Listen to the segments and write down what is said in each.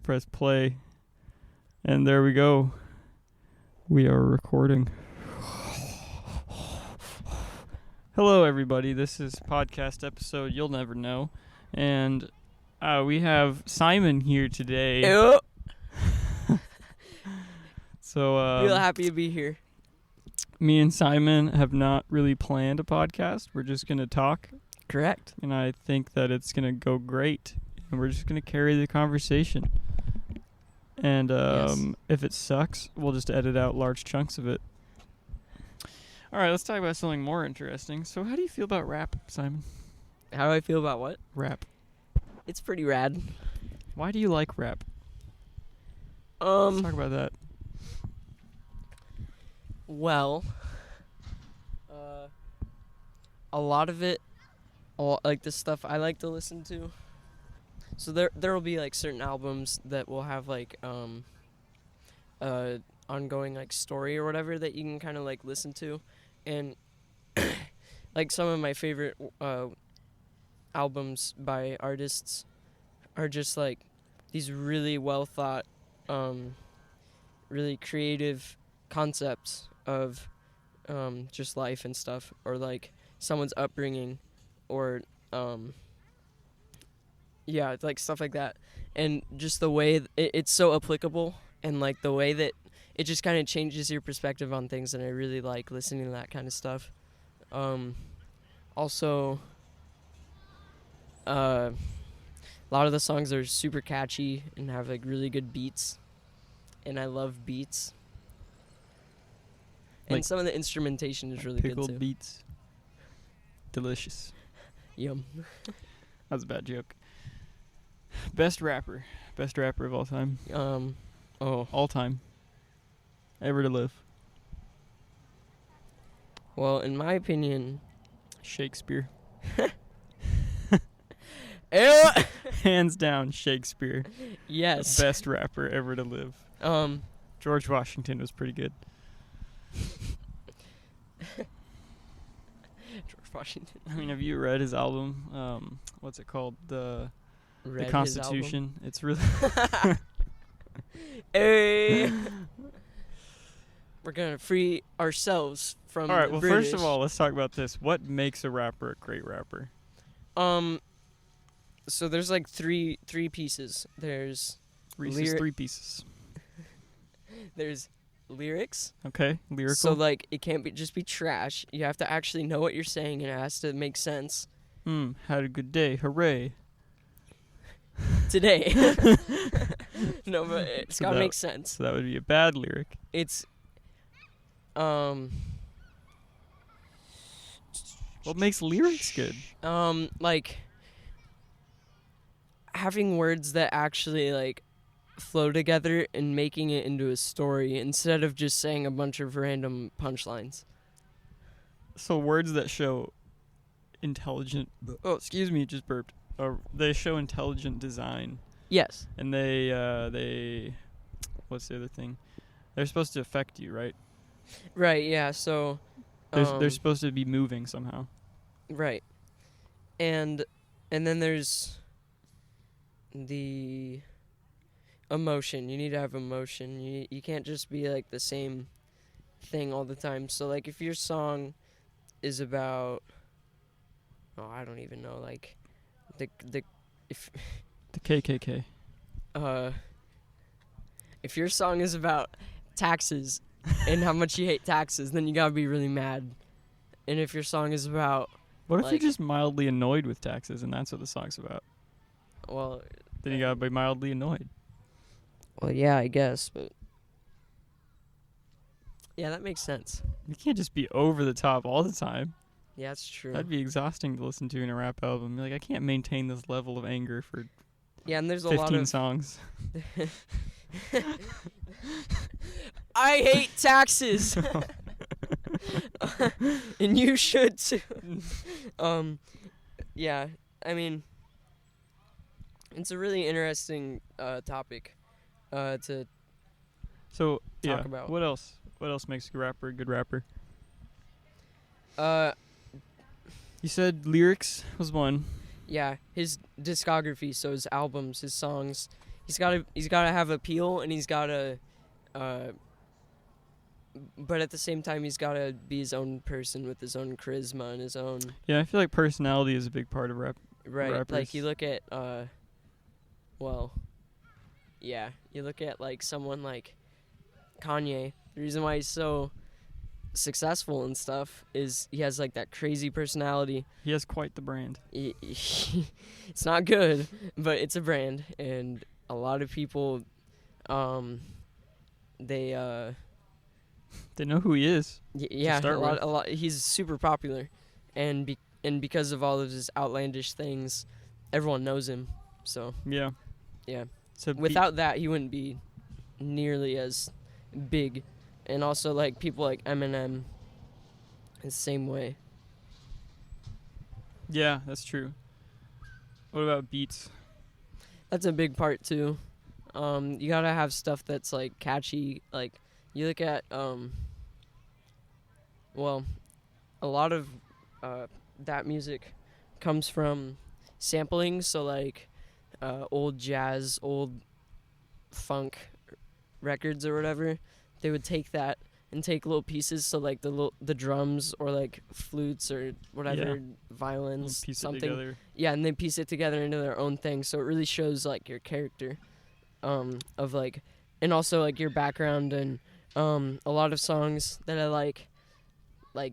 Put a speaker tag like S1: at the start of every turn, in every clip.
S1: press play, and there we go. We are recording. Hello, everybody. This is podcast episode You'll Never Know, and we have Simon here today.
S2: Ew.
S1: So,
S2: Real happy to be here.
S1: Me and Simon have not really planned a podcast. We're just going to talk.
S2: Correct.
S1: And I think that it's going to go great. And we're just going to carry the conversation. And if it sucks, we'll just edit out large chunks of it. All right, let's talk about something more interesting. So how do you feel about rap, Simon?
S2: How do I feel about what?
S1: Rap.
S2: It's pretty rad.
S1: Why do you like rap? Let's talk about that.
S2: Well, a lot of it, like the stuff I like to listen to. So there will be like certain albums that will have like ongoing like story or whatever that you can kind of like listen to, and like some of my favorite albums by artists are just like these really well thought, really creative concepts of just life and stuff, or like someone's upbringing, or yeah, like stuff like that. And just the way it's so applicable, and like the way that it just kind of changes your perspective on things, and I really like listening to that kind of stuff. Also, a lot of the songs are super catchy and have like really good beats, and I love beats. And
S1: Like
S2: some of the instrumentation is really good too.
S1: Pickled beets. Delicious.
S2: Yum.
S1: That was a bad joke. Best rapper of all time. All time. Ever to live.
S2: Well, in my opinion,
S1: Shakespeare.
S2: Ew!
S1: Hands down, Shakespeare.
S2: Yes.
S1: Best rapper ever to live. George Washington was pretty good.
S2: George Washington.
S1: I mean, have you read his album? What's it called? The Constitution. It's really.
S2: Hey. We're gonna free ourselves from.
S1: All right.
S2: The
S1: Well,
S2: British.
S1: first of all, let's talk about this. What makes a rapper a great rapper?
S2: So there's like three pieces. There's
S1: Reese's three pieces.
S2: there's lyrics.
S1: Okay, lyrical.
S2: So like it can't just be trash. You have to actually know what you're saying, and it has to make sense.
S1: Had a good day. Hooray.
S2: Today. No, but it's gotta make sense.
S1: So that would be a bad lyric.
S2: It's
S1: What makes lyrics good?
S2: like having words that actually like flow together and making it into a story instead of just saying a bunch of random punchlines.
S1: So words that show intelligent. Oh, excuse me, just burped. They show intelligent design.
S2: Yes.
S1: And they what's the other thing? They're supposed to affect you, right?
S2: Right. Yeah. So.
S1: They're supposed to be moving somehow.
S2: Right. And then there's the emotion. You need to have emotion. You can't just be like the same thing all the time. So like if your song is about, I don't even know, like the
S1: KKK.
S2: If your song is about taxes and how much you hate taxes, then you gotta be really mad. And if your song is about,
S1: what if you're just mildly annoyed with taxes and that's what the song's about?
S2: well,
S1: Then you gotta be mildly annoyed.
S2: well, yeah, I guess, but yeah, that makes sense.
S1: You can't just be over the top all the time.
S2: Yeah, that's true.
S1: That'd be exhausting to listen to in a rap album. You're like, I can't maintain this level of anger for
S2: yeah, and there's a
S1: 15
S2: lot of
S1: songs.
S2: I hate taxes. And you should too. Yeah, I mean, it's a really interesting topic to
S1: So, yeah,
S2: talk about.
S1: What else? What else makes a rapper a good rapper? You said lyrics was one.
S2: Yeah, his discography, so his albums, his songs, he's gotta have appeal, and he's gotta but at the same time he's gotta be his own person with his own charisma and his own
S1: Yeah, I feel like personality is a big part of rap.
S2: right.
S1: Rappers.
S2: Like you look at well, yeah, you look at like someone like Kanye. The reason why he's so successful and stuff is he has like that crazy personality.
S1: He has quite the brand.
S2: It's not good, but it's a brand, and a lot of people they
S1: They know who he is.
S2: yeah,
S1: start with.
S2: a lot. He's super popular, and because of all of his outlandish things, everyone knows him. So
S1: Yeah.
S2: yeah,
S1: So
S2: without that, he wouldn't be nearly as big. And also, like people like Eminem, the same way.
S1: yeah, that's true. What about beats?
S2: That's a big part too. You gotta have stuff that's like catchy. Like you look at well, a lot of that music comes from sampling. So like old jazz, old funk records or whatever, they would take that and take little pieces. So like the drums or like flutes or whatever, violins,
S1: Piece it
S2: something.
S1: together.
S2: Yeah, and they piece it together into their own thing. So it really shows like your character, of like, and also like your background. And a lot of songs that I like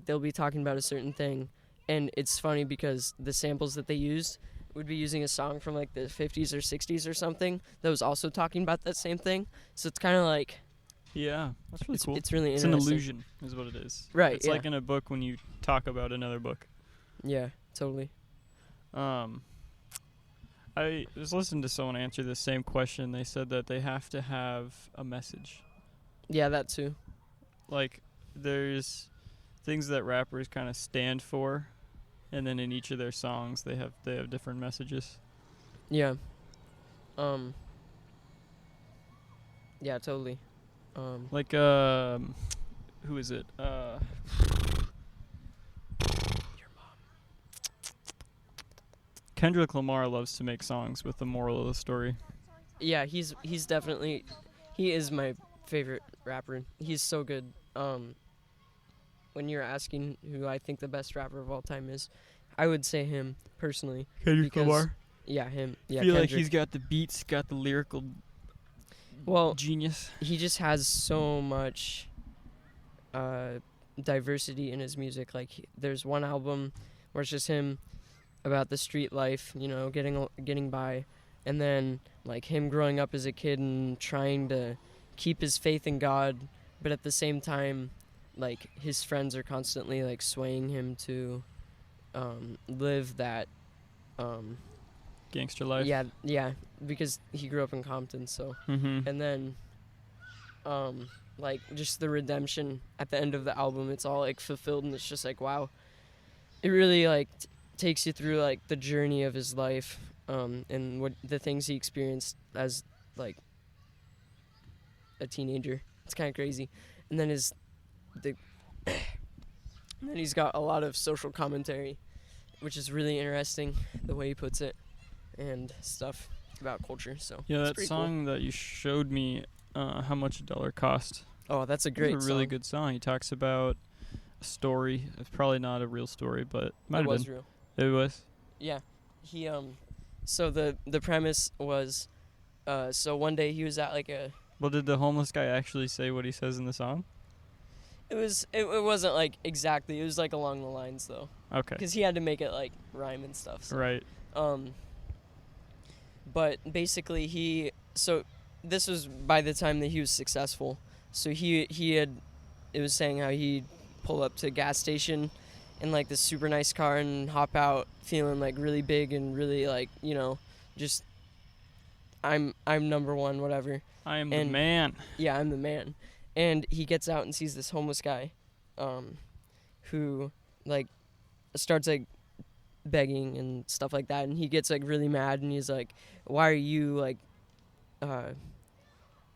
S2: they'll be talking about a certain thing, and it's funny because the samples that they used would be using a song from like the 50s or 60s or something that was also talking about that same thing. So it's kind of like
S1: Yeah, that's really cool.
S2: it's really
S1: It's
S2: interesting.
S1: an illusion, is what it is.
S2: Right,
S1: It's
S2: yeah.
S1: like in a book when you talk about another book.
S2: Yeah, totally.
S1: I was listening to someone answer the same question. They said that they have to have a message.
S2: Yeah, that too.
S1: Like, there's things that rappers kind of stand for, and then in each of their songs they have different messages.
S2: Yeah. Yeah, totally.
S1: Like who is it? Kendrick Lamar loves to make songs with the moral of the story.
S2: Yeah, he's definitely, he is my favorite rapper. He's so good. When you're asking who I think the best rapper of all time is, I would say him personally.
S1: Kendrick
S2: Because-
S1: Lamar.
S2: Yeah, him. Yeah,
S1: I feel like
S2: Kendrick.
S1: he's got the beats, got the lyrical genius.
S2: He just has so much diversity in his music. Like there's one album where it's just him about the street life, you know, getting by, and then like him growing up as a kid and trying to keep his faith in God, but at the same time, like his friends are constantly like swaying him to live that
S1: Gangster life.
S2: yeah, because he grew up in Compton, so.
S1: Mm-hmm.
S2: And then like just the redemption at the end of the album, it's all like fulfilled, and it's just like, wow, it really like takes you through like the journey of his life, and what the things he experienced as like a teenager. It's kind of crazy. And then and then he's got a lot of social commentary, which is really interesting, the way he puts it and stuff about culture. So
S1: Yeah,
S2: it's
S1: that
S2: pretty
S1: song that you showed me, How Much a Dollar Cost.
S2: cool. Oh, that's a great
S1: It's a really
S2: song.
S1: good song. He talks about a story. It's probably not a real story, but it might
S2: It
S1: have
S2: was
S1: been.
S2: real.
S1: It was.
S2: Yeah, he so the premise was, so one day he was at like a.
S1: Well, did the homeless guy actually say what he says in the song?
S2: It wasn't like exactly. It was like along the lines though,
S1: Okay.
S2: because he had to make it like rhyme and stuff. So.
S1: Right.
S2: But basically so this was by the time that he was successful. So it was saying how he'd pull up to a gas station in like this super nice car and hop out feeling like really big and really like, you know, just I'm number one, whatever.
S1: I am the
S2: And-
S1: man.
S2: Yeah, I'm the man. And he gets out and sees this homeless guy, who like starts like begging and stuff like that, and he gets like really mad, and he's like, why are you like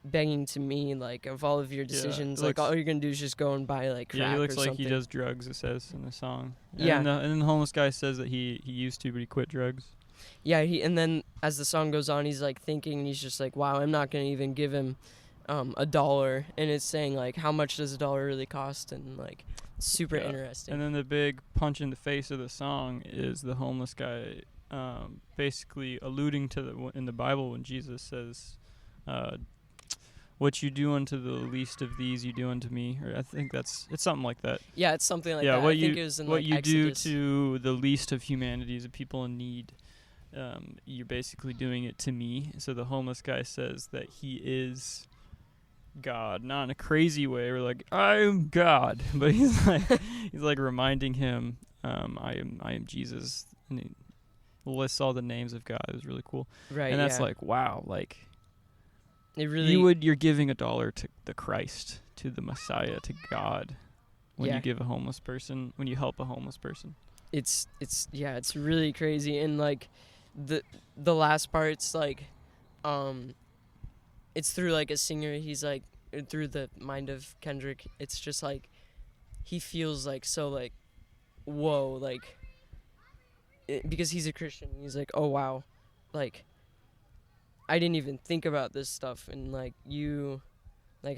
S2: begging to me, like, of all of your decisions, like
S1: looks-
S2: all you're gonna do is just go and buy like crack
S1: Yeah, he looks
S2: or
S1: like
S2: something.
S1: he does drugs, it says in the song.
S2: Yeah.
S1: And then the homeless guy says that he used to, but he quit drugs.
S2: Yeah, and then as the song goes on, he's like thinking, and he's just like, wow, I'm not gonna even give him $1, and it's saying like, how much does $1 really cost, and like, super interesting.
S1: And then the big punch in the face of the song is the homeless guy, basically alluding to in the Bible when Jesus says, "What you do unto the least of these, you do unto me." Or I think it's something like that.
S2: Yeah, it's something like
S1: Yeah,
S2: that. I think it was in
S1: what
S2: like
S1: you do
S2: Exodus.
S1: to the least of humanities, the people in need, you're basically doing it to me. So the homeless guy says that he is God, not in a crazy way. We're like, I'm God, but he's like reminding him, I am Jesus, and he lists all the names of God. It was really cool,
S2: Right.
S1: and that's
S2: yeah.
S1: like, wow, like
S2: It really.
S1: you're giving $1 to the Christ, to the Messiah, to God, when
S2: Yeah.
S1: you give a homeless person, when you help a homeless person.
S2: It's really crazy, and like, the last part's like, it's through like a singer. He's like, through the mind of Kendrick. It's just like, he feels like so like, whoa, like, because he's a Christian. He's like, oh wow, like, I didn't even think about this stuff, and like,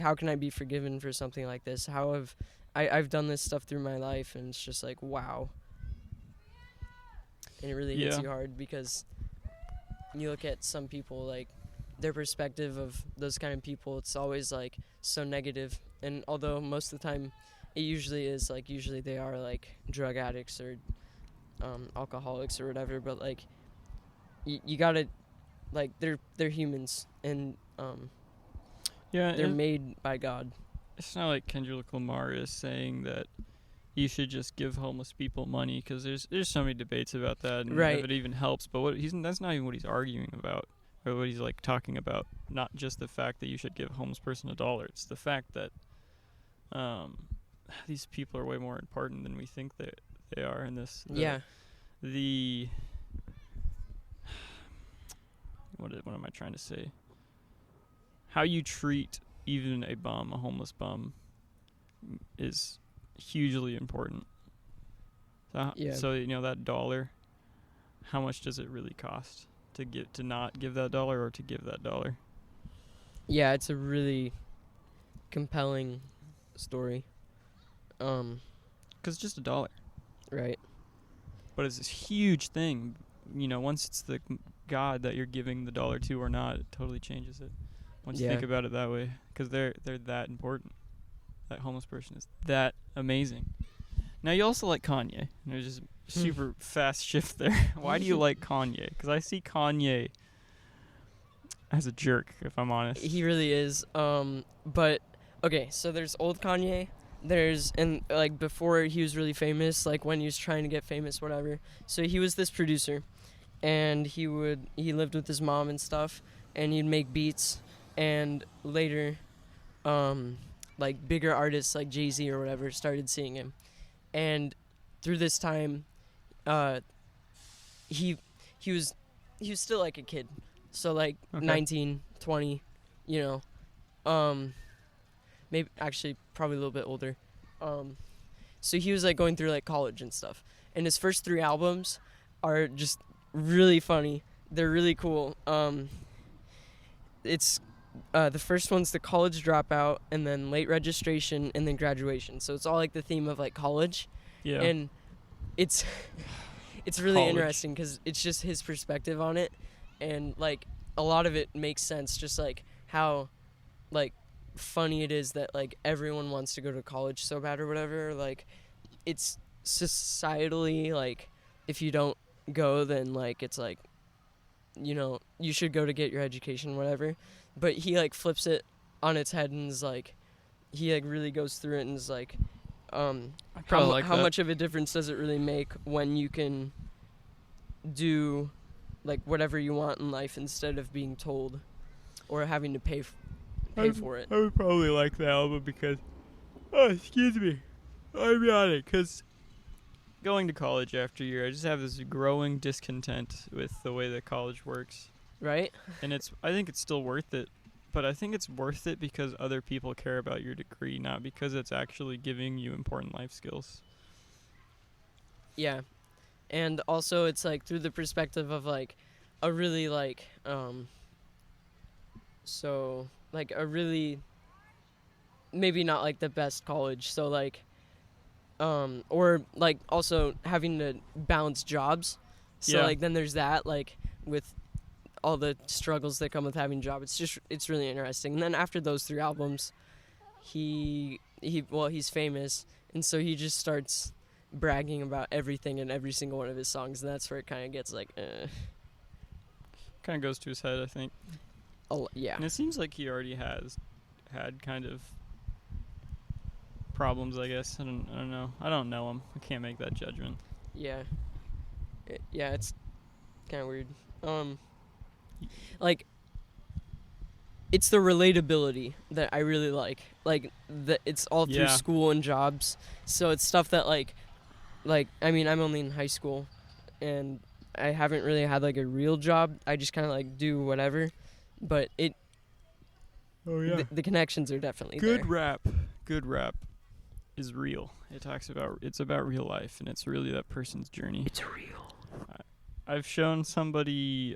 S2: how can I be forgiven for something like this? How have I've done this stuff through my life, and it's just like, wow. And it really hits
S1: Yeah.
S2: you hard, because you look at some people, like, their perspective of those kind of people, it's always like so negative. And although most of the time it usually is, like, usually they are like drug addicts or alcoholics or whatever, but like, you gotta, like, they're humans, and
S1: Yeah,
S2: they're made by God.
S1: it's not like Kendrick Lamar is saying that you should just give homeless people money, because there's so many debates about that, and
S2: Right.
S1: if it even helps. But that's not even what he's arguing about, or what he's like talking about. Not just the fact that you should give a homeless person $1. It's the fact that these people are way more important than we think they are in this.
S2: Yeah.
S1: What am I trying to say? How you treat even a homeless bum, is hugely important.
S2: Yeah.
S1: So that $1, how much does it really cost to not give that $1 or to give that $1?
S2: Yeah, it's a really compelling story.
S1: 'Cause it's just $1,
S2: Right.
S1: but it's this huge thing. Once it's the God that you're giving the $1 to or not, it totally changes it. Once you think about it that way, because they're that important. That homeless person is that amazing. Now you also like Kanye. And there's just super fast shift there. Why do you like Kanye? Because I see Kanye as a jerk, if I'm honest.
S2: He really is. But okay, so there's old Kanye. And like, before he was really famous, like when he was trying to get famous, whatever. So he was this producer, and he lived with his mom and stuff, and he'd make beats, and later, like bigger artists like Jay-Z or whatever started seeing him, and through this time, he was still like a kid, so like,
S1: Okay.
S2: 19, 20, maybe actually probably a little bit older. So he was like going through like college and stuff, and his first 3 albums are just really funny. They're really cool. It's the first one's The College Dropout, and then Late Registration, and then Graduation. So it's all like the theme of like college.
S1: Yeah.
S2: And it's really
S1: College.
S2: interesting, because it's just his perspective on it, and like a lot of it makes sense, just like how like funny it is that like everyone wants to go to college so bad or whatever. Like, it's societally, like, if you don't go, then like it's like, you should go to get your education, whatever. But he like flips it on its head, and is like, he like really goes through it, and is like, how much of a difference does it really make when you can do like whatever you want in life, instead of being told or having to pay for it.
S1: I would probably like the album because, excuse me, I'm yawning, because going to college after a year, I just have this growing discontent with the way that college works.
S2: Right?
S1: And I think it's still worth it, but I think it's worth it because other people care about your degree, not because it's actually giving you important life skills.
S2: Yeah. And also, it's like through the perspective of like, a really so like a really maybe not like the best college. So like or like also having to balance jobs. So
S1: Yeah.
S2: like then there's that like with all the struggles that come with having a job. It's really interesting. And then after those 3 albums, he's famous, and so he just starts bragging about everything in every single one of his songs, and that's where it kind of gets like
S1: Kind of goes to his head, I think.
S2: yeah.
S1: And it seems like he already has had kind of problems, I guess. I don't know. I don't know him. I can't make that judgment.
S2: Yeah. Yeah, it's kind of weird. Like it's the relatability that I really like. Like it's all through
S1: Yeah.
S2: school and jobs. So it's stuff that like I mean, I'm only in high school and I haven't really had like a real job. I just kind of like do whatever. But
S1: Oh yeah.
S2: the connections are definitely
S1: Good
S2: there.
S1: rap is real. It's about real life, and it's really that person's journey.
S2: It's real.
S1: I showed somebody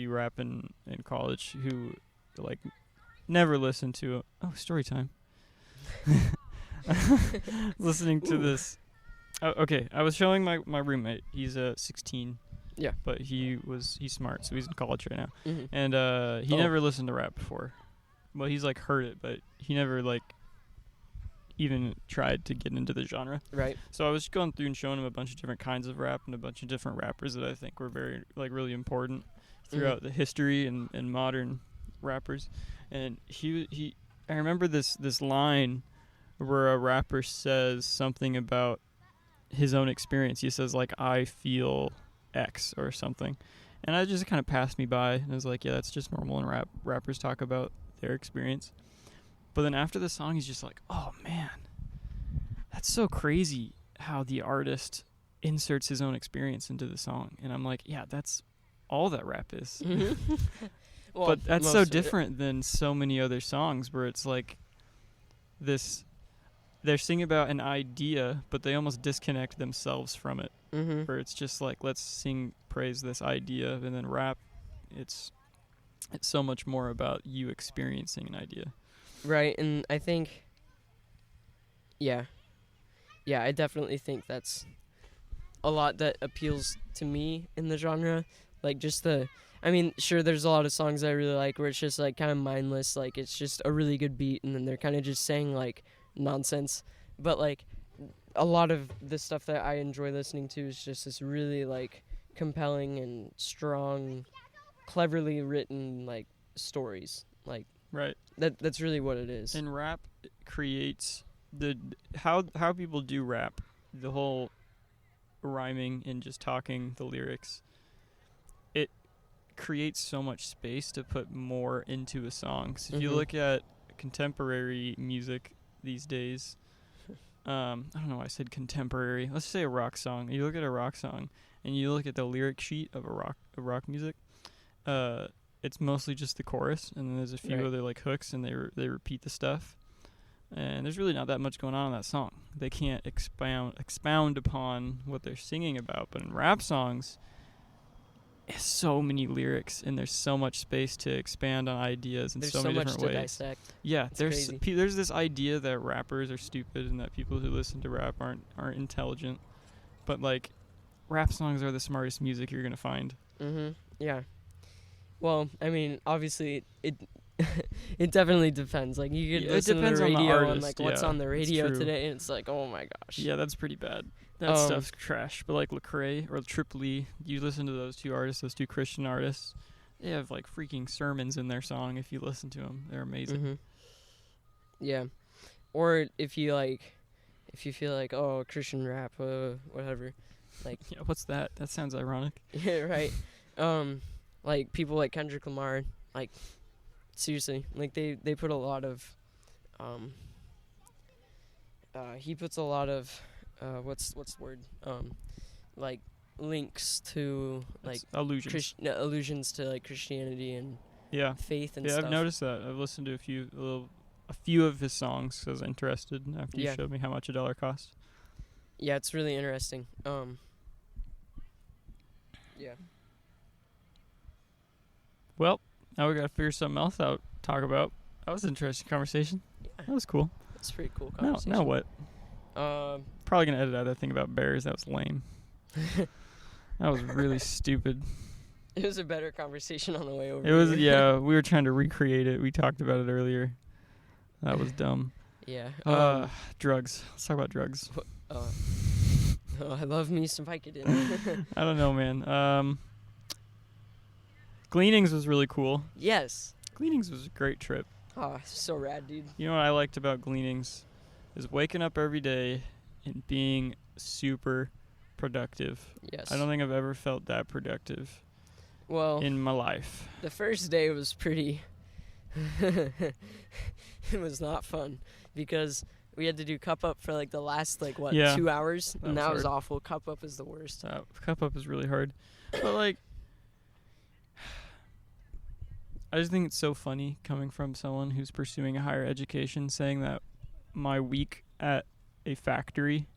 S1: rap in college who like never listened to story time. Listening to this. Oh, okay, I was showing my roommate. He's 16.
S2: Yeah.
S1: But he's smart, so he's in college right now.
S2: Mm-hmm.
S1: And he never listened to rap before. Well, he's like heard it, but he never like even tried to get into the genre.
S2: Right.
S1: So I was going through and showing him a bunch of different kinds of rap and a bunch of different rappers that I think were very like really important throughout the history and modern rappers. And I remember this line where a rapper says something about his own experience. He says like, I feel X or something. And I just kind of passed me by and I was like, yeah, that's just normal, and rappers talk about their experience. But then after the song, he's just like, oh man, that's so crazy how the artist inserts his own experience into the song. And I'm like, yeah, that's all that rap is.
S2: Mm-hmm. Well,
S1: but that's so different than so many other songs where it's like this, they're singing about an idea, but they almost disconnect themselves from it.
S2: Mm-hmm.
S1: Where it's just like, let's praise this idea, and then rap, it's so much more about you experiencing an idea.
S2: Right, and I think, yeah, I definitely think that's a lot that appeals to me in the genre. Like I mean, sure, there's a lot of songs I really like where it's just like kind of mindless, like it's just a really good beat, and then they're kind of just saying like nonsense. But like a lot of the stuff that I enjoy listening to is just this really like compelling and strong, cleverly written like stories. Like
S1: Right.
S2: That's really what it is.
S1: And rap creates how people do rap, the whole rhyming and just talking the lyrics. It creates so much space to put more into a song. So if you look at contemporary music these days, I don't know why I said contemporary. Let's say a rock song. You look at a rock song and you look at the lyric sheet of rock music. It's mostly just the chorus, and then there's a few other like hooks, and they repeat the stuff. And there's really not that much going on in that song. They can't expound upon what they're singing about. But in rap songs, there's so many lyrics, and there's so much space to expand on ideas in so many different ways.
S2: There's so much to dissect.
S1: Yeah,
S2: It's
S1: there's this idea that rappers are stupid and that people who listen to rap aren't intelligent. But like, rap songs are the smartest music you're gonna find.
S2: Mhm. Yeah. Well, I mean, obviously it it definitely depends. Like you could listen to the radio and like what's on the radio today, and it's like, oh my gosh.
S1: Yeah, that's pretty bad. That stuff's trash. But like Lecrae or Triple E, you listen to those two Christian artists. They have like freaking sermons in their song. If you listen to them, they're amazing.
S2: Mm-hmm. Yeah. Or if you feel like, oh, Christian rap, whatever. Like
S1: yeah, what's that? That sounds ironic.
S2: Yeah, right. Like people like Kendrick Lamar, like seriously, like they put a lot of he puts a lot of what's the word? Like links to like allusions to like Christianity and faith and stuff.
S1: Yeah, I've noticed that. I've listened to a few of his songs because I was interested after you showed me how much $1 costs.
S2: Yeah, it's really interesting. Yeah.
S1: Well, now we gotta figure something else out. Talk about. That was an interesting conversation. That was cool.
S2: That's a pretty cool
S1: Now
S2: conversation.
S1: what? Probably gonna edit out that thing about bears. That was lame. That was really stupid.
S2: It was a better conversation on the way over.
S1: It was,
S2: here.
S1: yeah. We were trying to recreate it. We talked about it earlier. That was dumb.
S2: Yeah.
S1: Drugs. Let's talk about drugs.
S2: Oh, I love me some Vicodin.
S1: I don't know, man. Gleanings was really cool.
S2: Yes.
S1: Gleanings was a great trip.
S2: Oh, so rad, dude.
S1: You know what I liked about Gleanings is waking up every day and being super productive.
S2: Yes.
S1: I don't think I've ever felt that productive in my life.
S2: The first day was pretty... it was not fun because we had to do cup up for like the last 2 hours, and that was awful. Cup up is the worst.
S1: Cup up is really hard. But like, I just think it's so funny coming from someone who's pursuing a higher education saying that my week at a factory,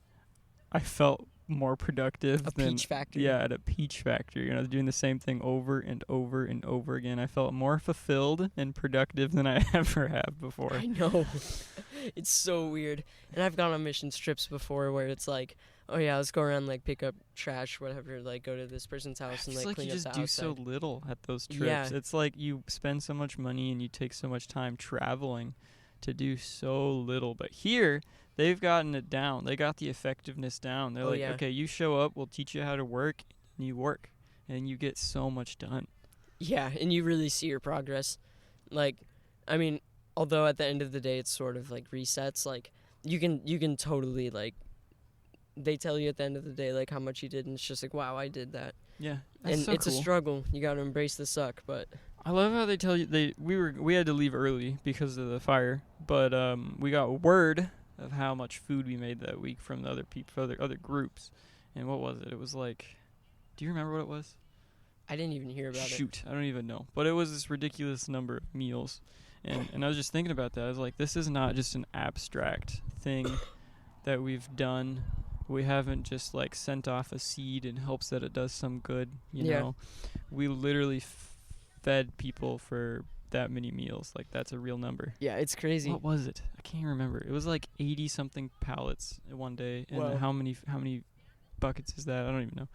S1: I felt more productive than
S2: peach factory.
S1: Yeah, at a peach factory. You know, doing the same thing over and over and over again. I felt more fulfilled and productive than I ever have before.
S2: I know. It's so weird. And I've gone on mission trips before where it's like, oh yeah, let's go around pick up trash, whatever, go to this person's house and
S1: it's
S2: clean
S1: you
S2: up
S1: just
S2: the
S1: do
S2: outside.
S1: so little at those trips.
S2: Yeah.
S1: It's like you spend so much money and you take so much time traveling to do so little. But here, they've gotten it down. They got the effectiveness down. They're okay, you show up, we'll teach you how to work, and you work, and you get so much done. Yeah,
S2: and you really see your progress. Although at the end of the day it's sort of resets, you can totally they tell you at the end of the day how much you did, and it's just wow, I did that.
S1: Yeah,
S2: and
S1: so
S2: it's
S1: cool.
S2: A struggle. You got to embrace the suck, but
S1: I love how they tell you we had to leave early because of the fire, but we got word of how much food we made that week from the other people, other groups. And what was it? It was do you remember what it was?
S2: I didn't even hear about it.
S1: Shoot, I don't even know. But it was this ridiculous number of meals. And I was just thinking about that. I was this is not just an abstract thing that we've done. We haven't just sent off a seed in hopes that it does some good, you know. We literally fed people for that many meals. That's a real number.
S2: Yeah, it's crazy.
S1: What was it? I can't remember. It was 80 something pallets one day. And
S2: Whoa.
S1: how many buckets is that? I don't even know.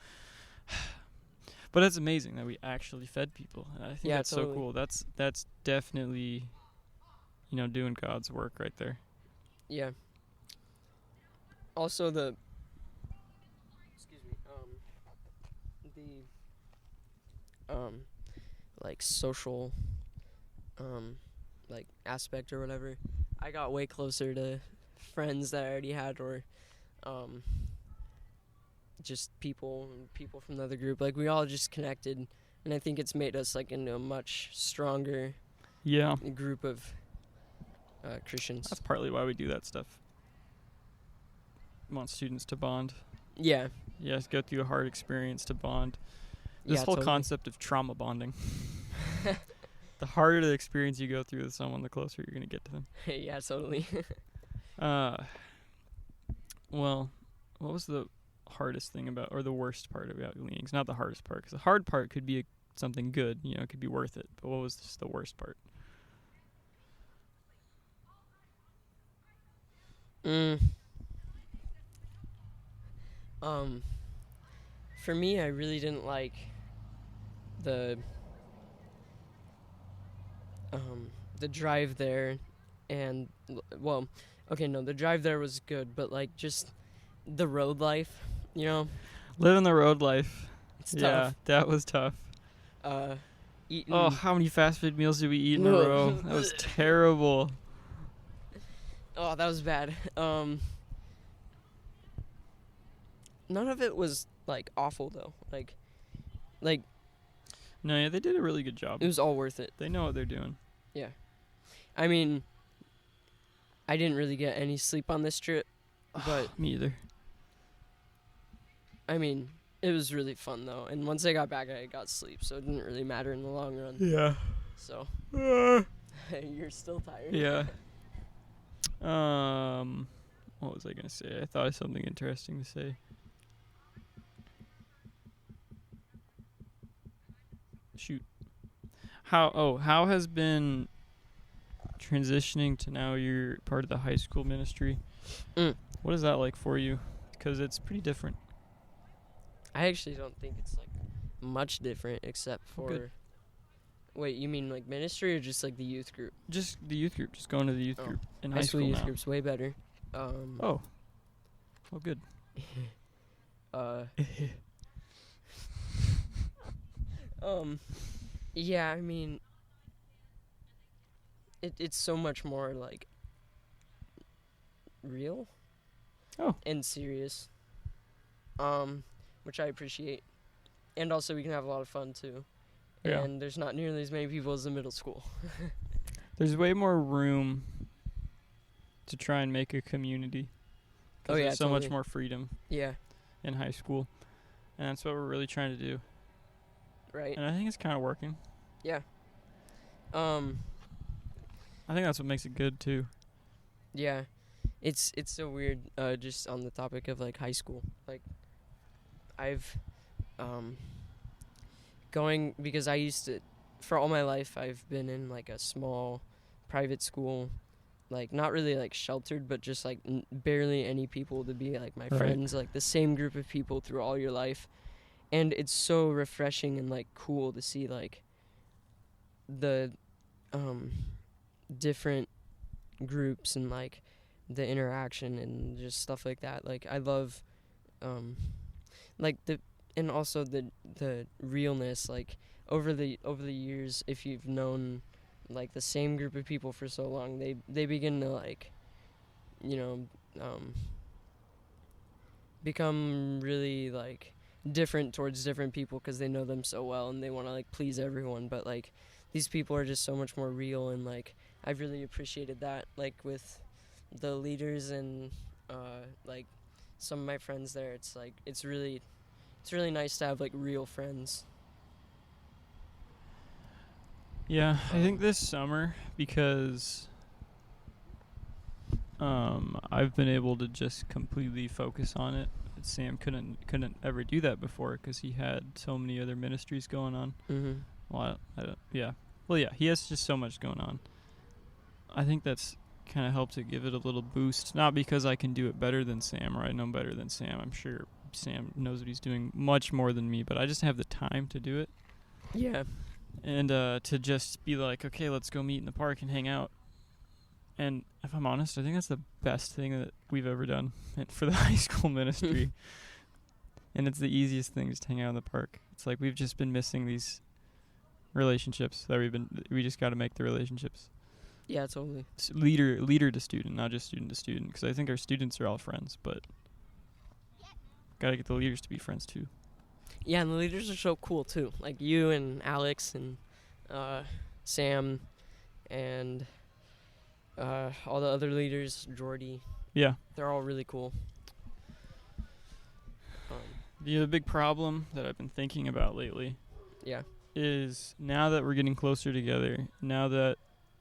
S1: But it's amazing that we actually fed people. I think that's totally. So cool. That's definitely, doing God's work right there.
S2: Yeah. Also the social aspect or whatever. I got way closer to friends that I already had, or just people from the other group. We all just connected, and I think it's made us into a much stronger group of Christians.
S1: That's partly why we do that stuff. We want students to bond.
S2: Yeah.
S1: Yes, go through a hard experience to bond. This whole concept of trauma bonding. The harder the experience you go through with someone, the closer you're going to get to them.
S2: Yeah, totally.
S1: Well, what was the hardest thing about, or the worst part about Gleanings? Not the hardest part, because the hard part could be something good, it could be worth it. But what was just the worst part?
S2: For me, I really didn't like the drive there, and the drive there was good, but just the road life,
S1: living the road life.
S2: It's tough.
S1: Yeah, that was tough.
S2: Eating.
S1: Oh, how many fast food meals did we eat in a row? That was terrible.
S2: Oh, that was bad. None of it was awful though.
S1: No, yeah, they did a really good job.
S2: It was all worth it.
S1: They know what they're doing.
S2: Yeah. I didn't really get any sleep on this trip, but
S1: me either.
S2: It was really fun though, and once I got back, I got sleep, so it didn't really matter in the long run.
S1: Yeah.
S2: So. You're still tired.
S1: Yeah. What was I gonna say? I thought of something interesting to say. Shoot. How has been transitioning to now you're part of the high school ministry? What is that like for you? Because it's pretty different.
S2: I actually don't think it's like much different except for.
S1: Good.
S2: Wait, you mean like ministry or just like the youth group?
S1: Just the youth group. Just going to the youth group in high school
S2: youth
S1: now.
S2: group's way better.
S1: Oh, good.
S2: Yeah, I mean, it's so much more like real.
S1: Oh.
S2: And serious. Which I appreciate, and also we can have a lot of fun too.
S1: Yeah.
S2: And there's not nearly as many people as in middle school.
S1: There's way more room to try and make a community.
S2: Oh yeah,
S1: there's so much
S2: totally.
S1: more freedom.
S2: Yeah.
S1: In high school, and that's what we're really trying to do.
S2: Right.
S1: And I think it's kind of working.
S2: Yeah.
S1: I think that's what makes it good too.
S2: Yeah. It's so weird, just on the topic of like high school. Like I've going because I used to for all my life I've been in like a small private school, like not really like sheltered, but just like barely any people to be like my friends, like the same group of people through all your life. And it's so refreshing and like cool to see like the different groups and like the interaction and just stuff like that. Like I love like and also the realness, like over the years, if you've known like the same group of people for so long, they begin to like, you know, become really like different towards different people because they know them so well and they want to like please everyone. But like these people are just so much more real, and like I've really appreciated that, like with the leaders and like some of my friends there. It's like it's really nice to have like real friends.
S1: Yeah, I think this summer, because I've been able to just completely focus on it. Sam couldn't ever do that before because he had so many other ministries going on.
S2: Mm-hmm.
S1: Well, he has just so much going on. I think that's kind of helped to give it a little boost. Not because I can do it better than Sam, or I know better than Sam. I'm sure Sam knows what he's doing much more than me, but I just have the time to do it.
S2: Yeah.
S1: And to just be like, okay, let's go meet in the park and hang out. And if I'm honest, I think that's the best thing that we've ever done for the high school ministry. And it's the easiest thing, just hang out in the park. It's like we've just been missing these relationships that we just got to make the relationships.
S2: Yeah, totally.
S1: It's leader to student, not just student to student, because I think our students are all friends, but got to get the leaders to be friends too.
S2: Yeah, and the leaders are so cool too. Like you and Alex and Sam and all the other leaders, Jordy.
S1: Yeah.
S2: They're all really cool.
S1: The big problem that I've been thinking about lately is now that we're getting closer together, now that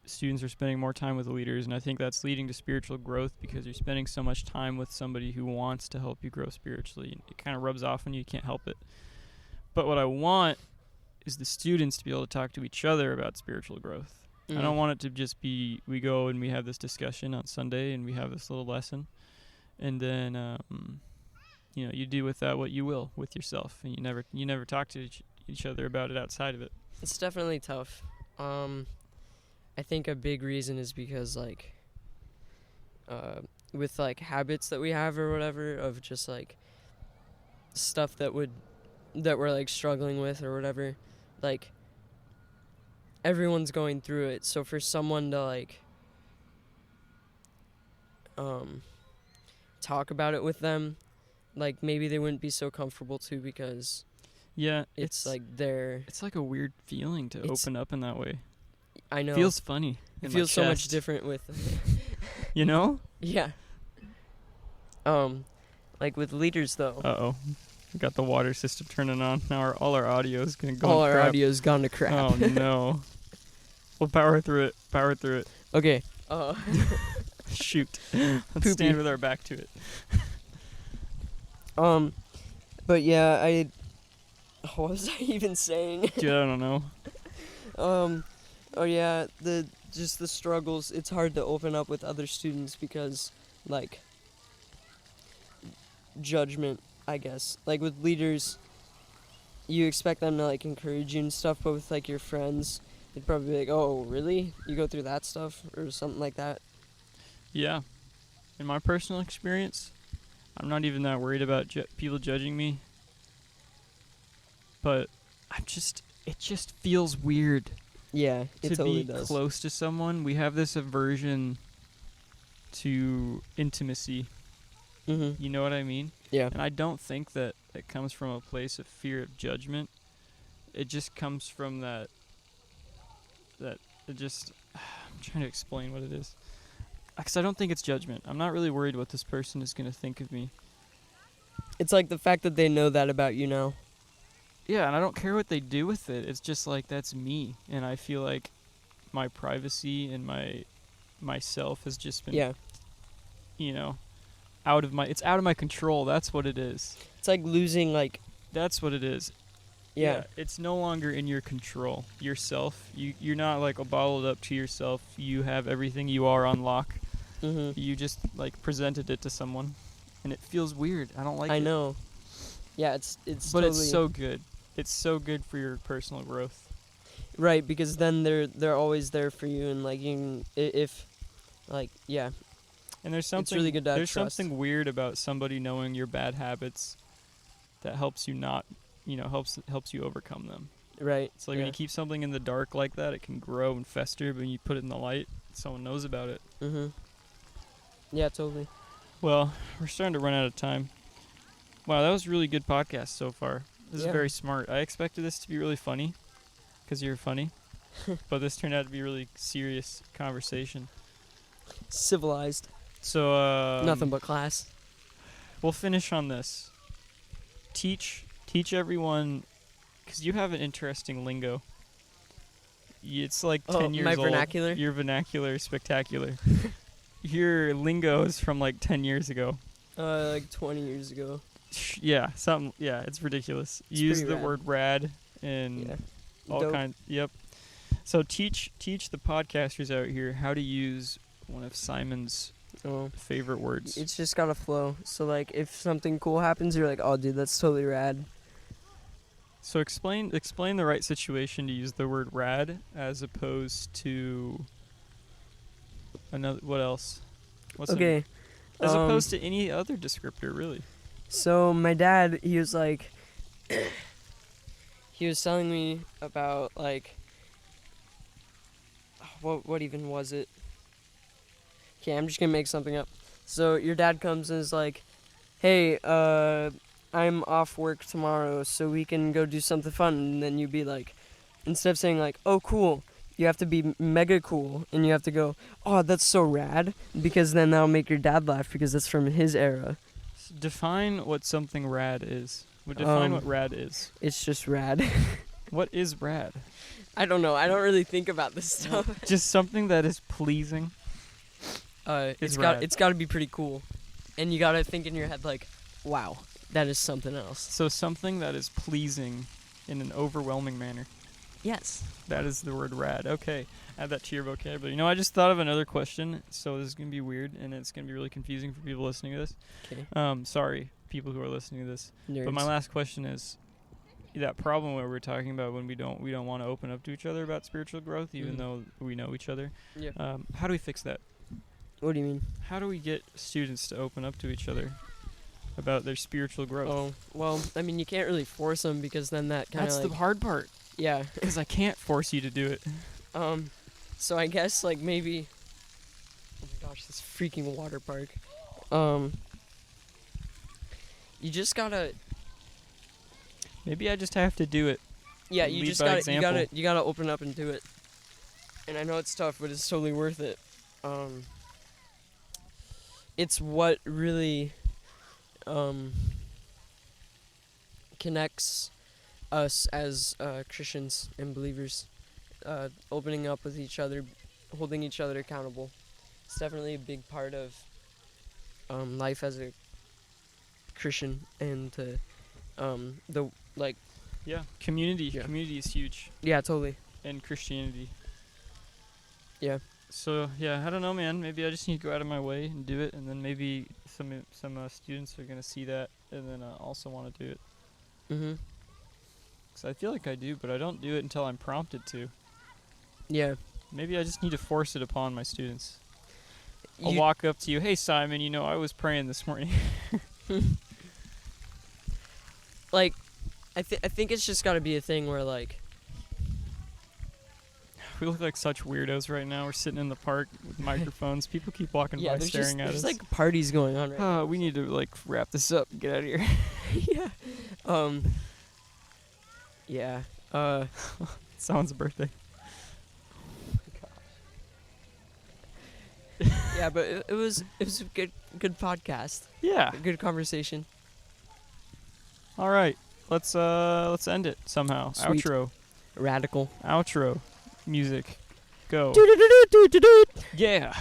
S1: students are spending more time with the leaders, and I think that's leading to spiritual growth because you're spending so much time with somebody who wants to help you grow spiritually. It kind of rubs off on you, you can't help it. But what I want is the students to be able to talk to each other about spiritual growth. I don't want it to just be we go and we have this discussion on Sunday and we have this little lesson, and then you do with that what you will with yourself, and you never talk to each other about it outside of it.
S2: It's definitely tough. I think a big reason is because like with like habits that we have or whatever of just like stuff that we're like struggling with or whatever, like everyone's going through it. So for someone to like talk about it with them, like maybe they wouldn't be so comfortable too, because it's like it's
S1: like a weird feeling to open up in that way.
S2: I know.
S1: It feels funny.
S2: It feels so much different with
S1: you know?
S2: Yeah. Like with leaders though.
S1: Uh-oh. We got the water system turning on. Now all our audio is going to go
S2: All our
S1: crap.
S2: audio's gone to crap.
S1: Oh no. We'll power through it.
S2: Okay.
S1: Shoot. Let's stand with our back to it.
S2: But yeah, what was I even saying?
S1: Dude, I don't know.
S2: Oh yeah, the struggles. It's hard to open up with other students because, like, judgment, I guess. Like with leaders, you expect them to like encourage you and stuff, but with like your friends, they'd probably be like, "Oh, really? You go through that stuff?" or something like that.
S1: Yeah. In my personal experience, I'm not even that worried about people judging me. But it just feels weird
S2: Yeah, it
S1: to
S2: totally
S1: be
S2: does.
S1: close to someone. We have this aversion to intimacy.
S2: Mm-hmm.
S1: You know what I mean?
S2: Yeah.
S1: And I don't think that it comes from a place of fear of judgment. It just comes from that it just I'm trying to explain what it is. Because I don't think it's judgment. I'm not really worried what this person is going to think of me.
S2: It's like the fact that they know that about you now.
S1: Yeah, and I don't care what they do with it. It's just like that's me, and I feel like my privacy and myself has just been you know, it's out of my control. That's what it is.
S2: It's like losing like
S1: That's what it is.
S2: yeah.
S1: It's no longer in your control. Yourself. You're not like bottled up to yourself. You have everything you are on lock.
S2: Mm-hmm.
S1: You just like presented it to someone, and it feels weird. I don't like it.
S2: I know. Yeah, it's
S1: But
S2: totally
S1: it's so good. It's so good for your personal growth.
S2: right, because then they're always there for you, and like you can, if like yeah.
S1: And there's something
S2: really good to have
S1: there's
S2: trust.
S1: something weird about somebody knowing your bad habits that helps you not, helps you overcome them.
S2: Right.
S1: It's like when you keep something in the dark like that, it can grow and fester, but when you put it in the light, someone knows about it.
S2: Mm-hmm. Yeah, totally.
S1: Well, we're starting to run out of time. Wow, that was a really good podcast so far. This is
S2: Yeah.
S1: very smart. I expected this to be really funny, because you're funny, but this turned out to be a really serious conversation.
S2: Civilized.
S1: So,
S2: Nothing but class.
S1: We'll finish on this. Teach everyone, because you have an interesting lingo. It's like 10 years
S2: my
S1: old.
S2: vernacular?
S1: Your vernacular is spectacular. Your lingo is from like 10 years ago.
S2: Like 20 years ago.
S1: Yeah, it's ridiculous.
S2: It's
S1: Use
S2: pretty
S1: the
S2: rad.
S1: word rad and all
S2: Dope.
S1: kinds. Yep. So teach the podcasters out here how to use one of Simon's favorite words.
S2: It's just gotta flow. So like, if something cool happens, you're like, "Oh, dude, that's totally rad."
S1: So explain the right situation to use the word rad as opposed to another. What else?
S2: Okay.
S1: As opposed to any other descriptor, really.
S2: So my dad, he was like, he was telling me about like, what even was it? Okay, I'm just gonna make something up. So your dad comes and is like, "Hey, I'm off work tomorrow, so we can go do something fun." And then you'd be like, instead of saying like, "Oh, cool," you have to be mega cool, and you have to go, "Oh, that's so rad," because then that'll make your dad laugh because that's from his era.
S1: Define what something rad is. Define what rad is.
S2: It's just rad.
S1: What is rad?
S2: I don't know. I don't really think about this stuff.
S1: Just something that is pleasing.
S2: It's
S1: rad.
S2: got to be pretty cool, and you gotta think in your head like, "Wow, that is something else."
S1: So something that is pleasing in an overwhelming manner.
S2: Yes.
S1: That is the word rad. Okay, add that to your vocabulary. You know, I just thought of another question, so this is going to be weird, and it's going to be really confusing for people listening to this.
S2: Okay.
S1: Sorry, people who are listening to this.
S2: Nerds.
S1: But my last question is, that problem where we're talking about when we don't want to open up to each other about spiritual growth, even though we know each other.
S2: Yeah.
S1: How do we fix that?
S2: What do you mean?
S1: How do we get students to open up to each other about their spiritual growth?
S2: Oh, well, I mean, you can't really force them because then that kind of
S1: That's
S2: like,
S1: the hard part.
S2: yeah.
S1: Because I can't force you to do it.
S2: So I guess like maybe. Oh my gosh, this freaking water park. You just gotta.
S1: Maybe I just have to do it.
S2: Yeah, you
S1: Lead
S2: just
S1: by
S2: gotta.
S1: example.
S2: You gotta open up and do it. And I know it's tough, but it's totally worth it. It's what really connects us as Christians and believers. Opening up with each other, holding each other accountable. It's definitely a big part of life as a Christian, and the like.
S1: Yeah, community.
S2: Yeah.
S1: Community is huge.
S2: Yeah, totally.
S1: in Christianity.
S2: Yeah.
S1: So yeah, I don't know, man. Maybe I just need to go out of my way and do it, and then maybe some students are gonna see that and then also want to do it.
S2: Mhm.
S1: Cause I feel like I do, but I don't do it until I'm prompted to.
S2: Yeah.
S1: Maybe I just need to force it upon my students. I'll
S2: You-
S1: walk up to you, hey Simon, I was praying this morning.
S2: like, I think it's just got to be a thing where like.
S1: We look like such weirdos right now. We're sitting in the park with microphones. People keep walking by staring at us.
S2: There's like parties going on right now.
S1: We need to like wrap this up and get out of here.
S2: Yeah. Yeah.
S1: Someone's birthday.
S2: Yeah, but it was a good podcast.
S1: Yeah.
S2: A good conversation.
S1: All right. Let's end it somehow.
S2: Sweet.
S1: Outro
S2: Radical.
S1: music. Go. Yeah.